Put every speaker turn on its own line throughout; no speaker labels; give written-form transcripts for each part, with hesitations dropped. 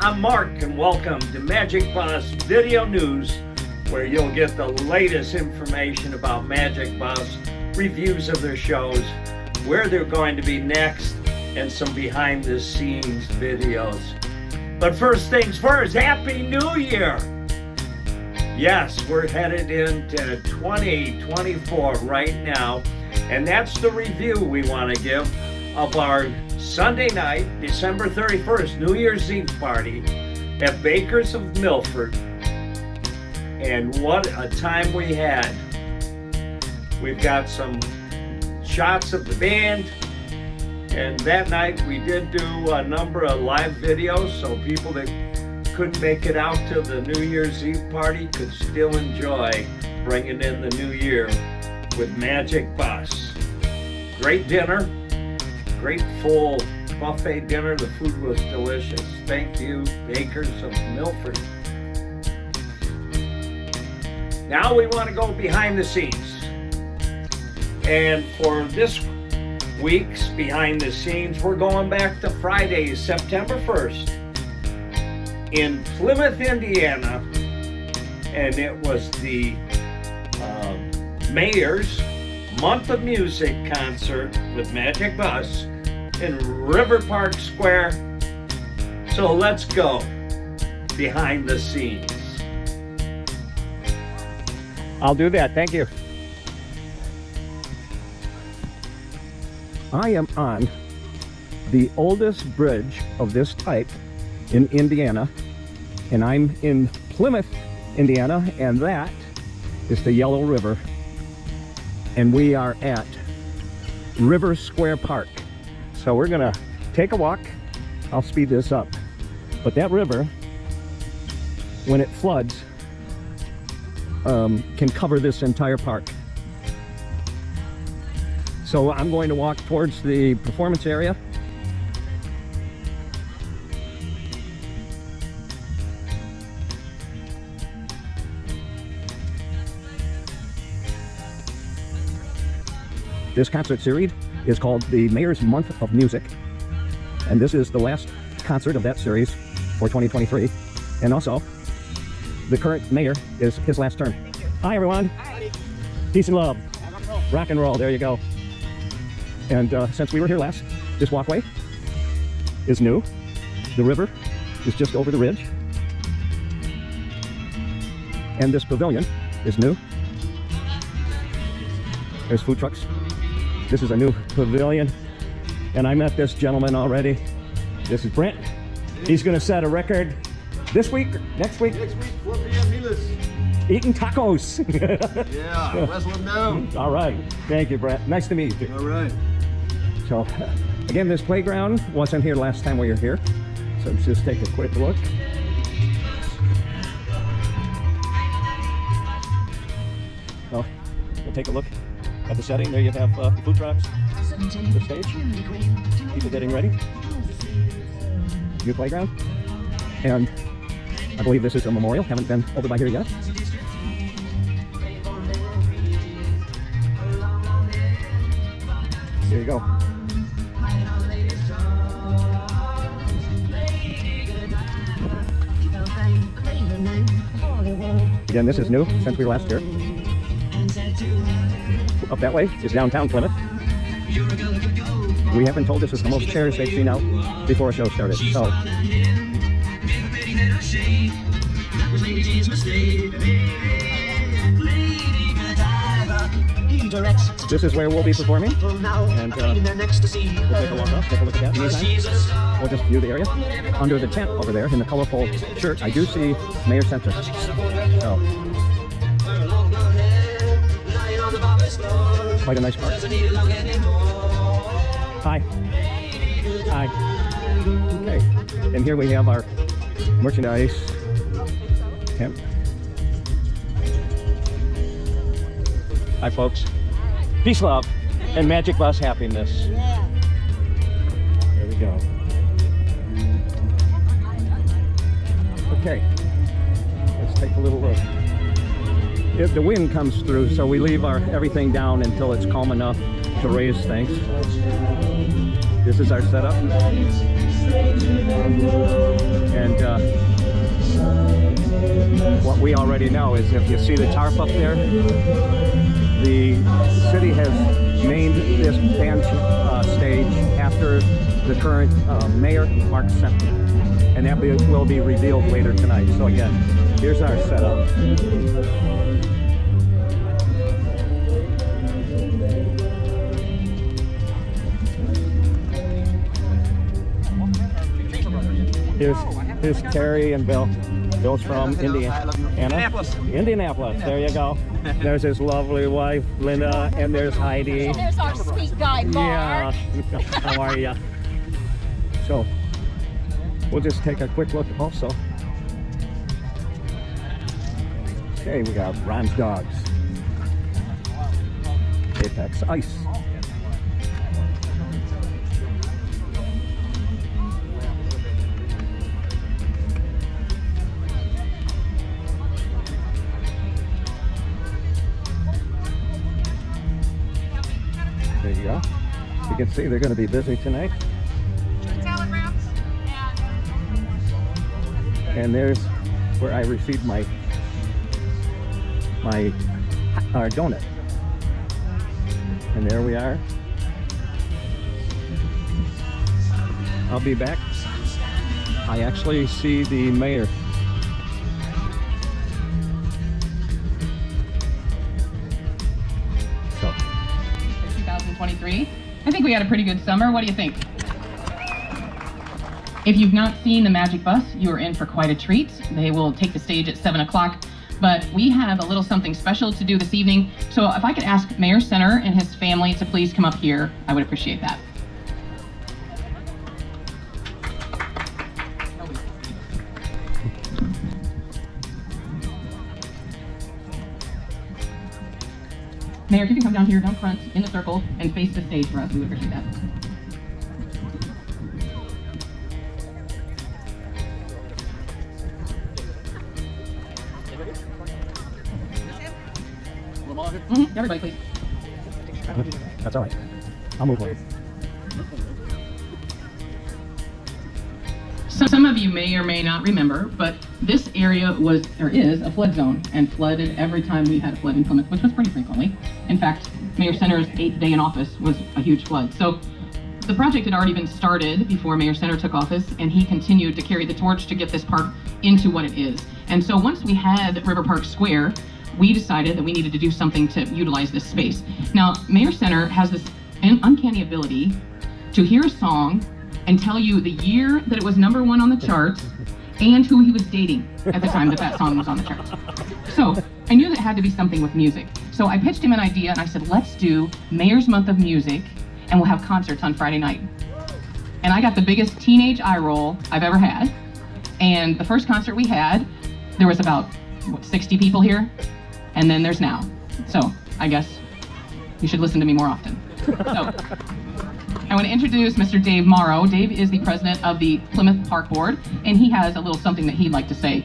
I'm Mark, and welcome to Magic Bus Video News, where you'll get the latest information about Magic Bus, reviews of their shows, where they're going to be next, and some behind-the-scenes videos. But first things first, Happy New Year! Yes, we're headed into 2024 right now, and that's the review we want to give of our Sunday night, December 31st, New Year's Eve party at Bakers of Milford. And what a time we had. We've got some shots of the band, and that night we did do a number of live videos, so people that couldn't make it out to the New Year's Eve party could still enjoy bringing in the new year with Magic Bus. Great dinner, great full buffet dinner. The food was delicious. Thank you, Bakers of Milford. Now we want to go behind the scenes. And for this week's behind the scenes, we're going back to Friday, September 1st in Plymouth, Indiana. And it was the Mayor's Month of Music concert with Magic Bus in River Park Square. So let's go behind the scenes. I'll do that, thank you.
I am on the oldest bridge of this type in Indiana, and I'm in Plymouth, Indiana, and that is the Yellow River, and we are at River Square Park. So we're gonna take a walk. I'll speed this up, but that river, when it floods, can cover this entire park. So I'm going to walk towards the performance area. This concert series is called the Mayor's Month of Music, and this is the last concert of that series for 2023. And also, the current mayor is his last term. Hi everyone. Hi. Peace and love. Rock and roll. There you go. And since we were here last, this walkway is new. The river is just over the ridge. And this pavilion is new. There's food trucks. This is a new pavilion. And I met this gentleman already. This is Brent. He's gonna set a record this week, next week?
Next week, 4 p.m. mealers.
Eating tacos.
Yeah, wrestle them down.
All right. Thank you, Brent. Nice to meet you.
All right.
So, again, this playground wasn't here last time we were here. So let's just take a quick look. Well, we'll take a look at the setting. There you have food trucks, the stage, people getting ready, new playground, and I believe this is a memorial. Haven't been over by here yet. There you go. Again, this is new since we were last here. Up that way is downtown Plymouth. We have been told this is the most chairs they've seen out before a show started. So this is where we'll be performing, and we'll take a walk up, take a look at that anytime. We'll just view the area. Under the tent over there in the colorful shirt, I do see Mayor Center. So, quite a nice park. Hi. Hi. Okay, and here we have our merchandise tent. Hi folks. Peace, love, and Magic Bus happiness. There we go. Okay, let's take a little look. If the wind comes through, so we leave our everything down until it's calm enough to raise things. This is our setup. And what we already know is if you see the tarp up there, the city has named this band stage after the current mayor, Mark Semple. And that will be revealed later tonight. So again, here's our setup. Here's Terry and Bill. Bill's from Indiana. Indianapolis. There you go. There's his lovely wife, Linda, and there's Heidi.
There's our sweet guy, Mark.
Yeah. How are you? So, we'll just take a quick look also. Okay, we got Ron's Dogs. Apex Ice. There you go. You can see they're going to be busy tonight. And there's where I received my donut. And there we are. I'll be back. I actually see the mayor. So.
2023. I think we had a pretty good summer. What do you think? If you've not seen the Magic Bus, you are in for quite a treat. They will take the stage at 7 o'clock. But we have a little something special to do this evening. So if I could ask Mayor Center and his family to please come up here, I would appreciate that. Mayor, if you can come down here, down front, in the circle, and face the stage for us, we would appreciate that. Everybody, please.
That's all right. I'll move on.
So some of you may or may not remember, but this area was, or is, a flood zone and flooded every time we had a flood in Plymouth, which was pretty frequently. In fact, Mayor Center's 8th day in office was a huge flood. So the project had already been started before Mayor Center took office, and he continued to carry the torch to get this park into what it is. And so once we had River Park Square, we decided that we needed to do something to utilize this space. Now, Mayor Center has this uncanny ability to hear a song and tell you the year that it was #1 on the charts and who he was dating at the time that that song was on the charts. So I knew that it had to be something with music. So I pitched him an idea and I said, let's do Mayor's Month of Music and we'll have concerts on Friday night. And I got the biggest teenage eye roll I've ever had. And the first concert we had, there was about 60 people here. And then there's now. So I guess you should listen to me more often. So I want to introduce Mr. Dave Morrow. Dave is the president of the Plymouth Park Board, and he has a little something that he'd like to say.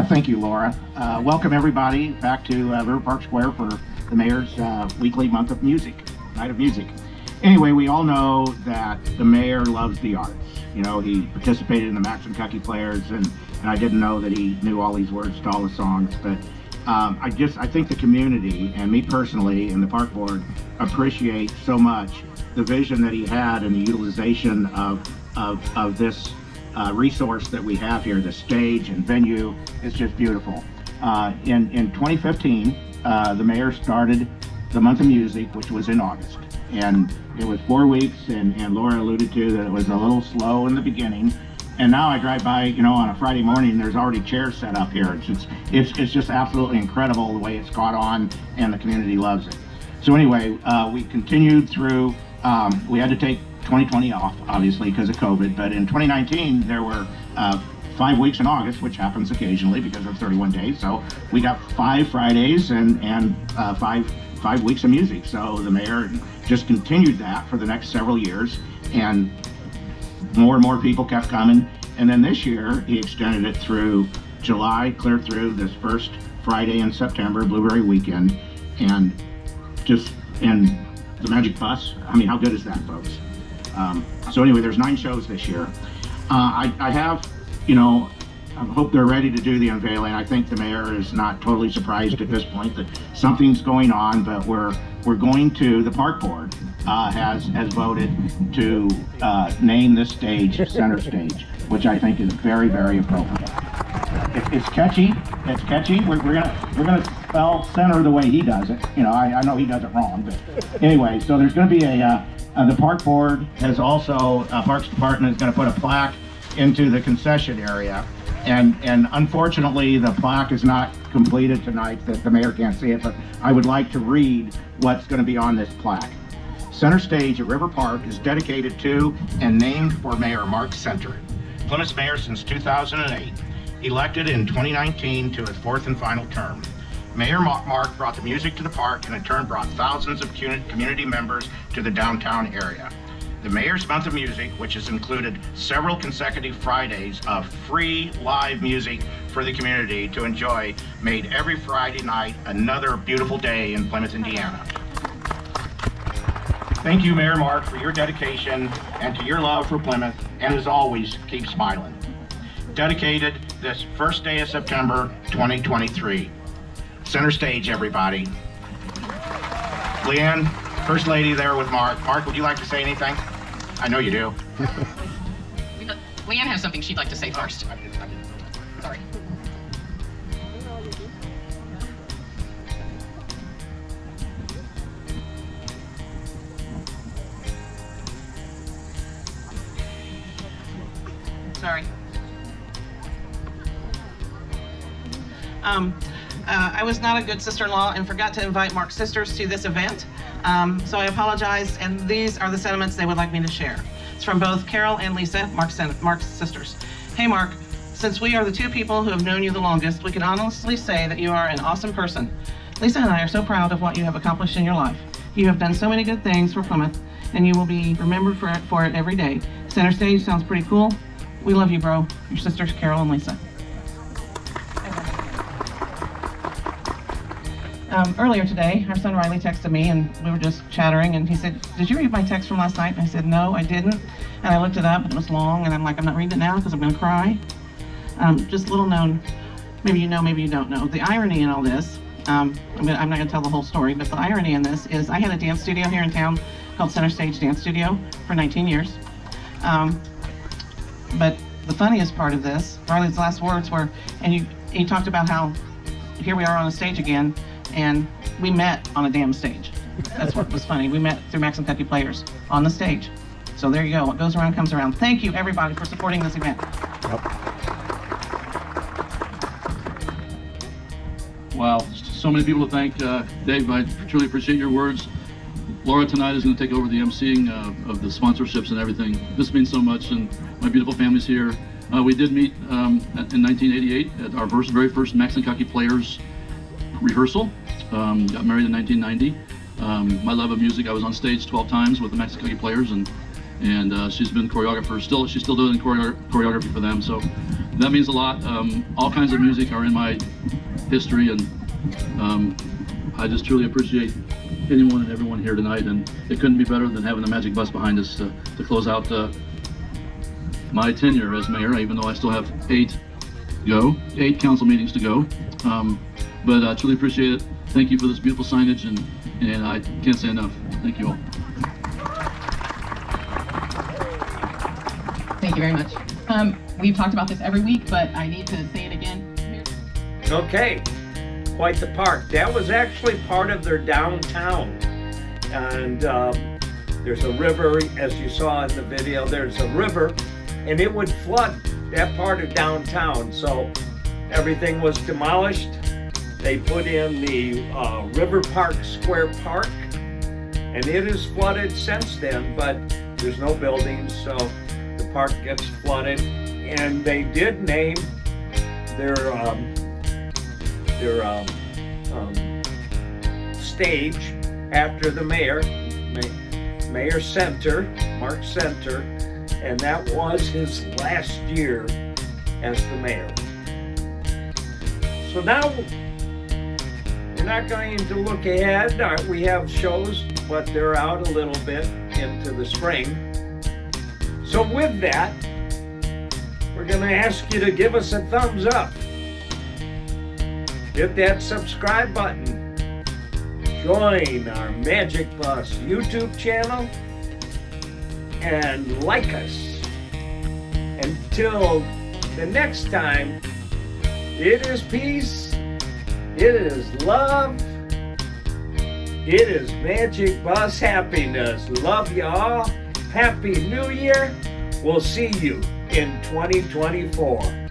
Thank you, Laura. Welcome everybody back to River Park Square for the mayor's weekly month of music, night of music. Anyway, we all know that the mayor loves the arts. You know, he participated in the Max and Cucky Players, and I didn't know that he knew all these words to all the songs, but I think the community and me personally and the park board appreciate so much the vision that he had and the utilization of this resource that we have here. The stage and venue is just beautiful. In 2015, the mayor started the month of music, which was in August, and it was 4 weeks, and Laura alluded to that it was a little slow in the beginning. And now I drive by, you know, on a Friday morning, there's already chairs set up here. It's just absolutely incredible the way it's caught on, and the community loves it. So anyway, we continued through, we had to take 2020 off, obviously, because of COVID, but in 2019, there were 5 weeks in August, which happens occasionally because of 31 days. So we got 5 Fridays and five weeks of music. So the mayor just continued that for the next several years, and more people kept coming. And then this year, he extended it through July, clear through this first Friday in September, Blueberry Weekend. And the Magic Bus. I mean, how good is that, folks? So anyway, there's 9 shows this year. I have, I hope they're ready to do the unveiling. I think the mayor is not totally surprised at this point that something's going on, but we're going to, the park board has voted to name this stage Center Stage, which I think is very, very appropriate. It's catchy. It's catchy. We're gonna spell center the way he does it. I know he does it wrong, but anyway. So there's going to be the park board has also Parks Department is going to put a plaque into the concession area, and unfortunately the plaque is not completed tonight. That the mayor can't see it, but I would like to read what's going to be on this plaque. Center Stage at River Park is dedicated to and named for Mayor Mark Center, Plymouth's mayor since 2008. Elected in 2019 to his 4th and final term. Mayor Mark brought the music to the park and in turn brought thousands of community members to the downtown area. The Mayor's Month of Music, which has included several consecutive Fridays of free live music for the community to enjoy, made every Friday night another beautiful day in Plymouth, Indiana. Thank you, Mayor Mark, for your dedication and to your love for Plymouth, and as always, keep smiling. Dedicated this first day of September 2023. Center Stage, everybody. Leanne, First Lady there with Mark. Mark, would you like to say anything? I know you do.
Leanne has something she'd like to say first. Sorry.
Sorry. I was not a good sister-in-law and forgot to invite Mark's sisters to this event. So I apologize, and these are the sentiments they would like me to share. It's from both Carol and Lisa, Mark's sisters. Hey Mark, since we are the 2 people who have known you the longest, we can honestly say that you are an awesome person. Lisa and I are so proud of what you have accomplished in your life. You have done so many good things for Plymouth, and you will be remembered for it every day. Center Stage sounds pretty cool. We love you, bro. Your sisters, Carol and Lisa. Earlier today, our son Riley texted me and we were just chattering, and he said, "Did you read my text from last night?" And I said, "No, I didn't." And I looked it up and it was long, and I'm like, I'm not reading it now because I'm gonna cry. Just little known, maybe you know, maybe you don't know. The irony in all this, I'm not gonna tell the whole story, but the irony in this is I had a dance studio here in town called Center Stage Dance Studio for 19 years. But the funniest part of this, Riley's last words were, and he talked about how here we are on a stage again, and we met on a damn stage. That's what was funny. We met through Max and Kentucky Players on the stage. So there you go. What goes around comes around. Thank you, everybody, for supporting this event.
Yep.
Wow, so many people to thank. Dave, I truly appreciate your words. Laura tonight is going to take over the emceeing of the sponsorships and everything. This means so much, and my beautiful family's here. We did meet in 1988 at our very first Max and Kentucky Players rehearsal. Got married in 1990. My love of music, I was on stage 12 times with the Max and Kentucky Players, and she's been choreographer. She's still doing choreography for them, so that means a lot. All kinds of music are in my history, and I just truly appreciate anyone and everyone here tonight, and it couldn't be better than having the Magic Bus behind us to close out my tenure as mayor, even though I still have 8 council meetings to go. But I truly appreciate it. Thank you for this beautiful signage, and I can't say enough. Thank you all.
Thank you very much. We've talked about this every week, but I need to say it again.
Okay, quite the park. That was actually part of their downtown. And there's a river, as you saw in the video, there's a river, and it would flood that part of downtown. So everything was demolished. They put in the River Park Square Park, and it is flooded since then, but there's no buildings, so the park gets flooded. And they did name their stage after the mayor, Mayor Center, Mark Center, and that was his last year as the mayor. So now we're not going to look ahead. We have shows but they're out a little bit into the spring. So with that, we're going to ask you to give us a thumbs up. Hit that subscribe button. Join our Magic Bus YouTube channel and like us. Until the next time, it is peace, it is love, it is Magic Bus happiness. Love you all. Happy New Year. We'll see you in 2024.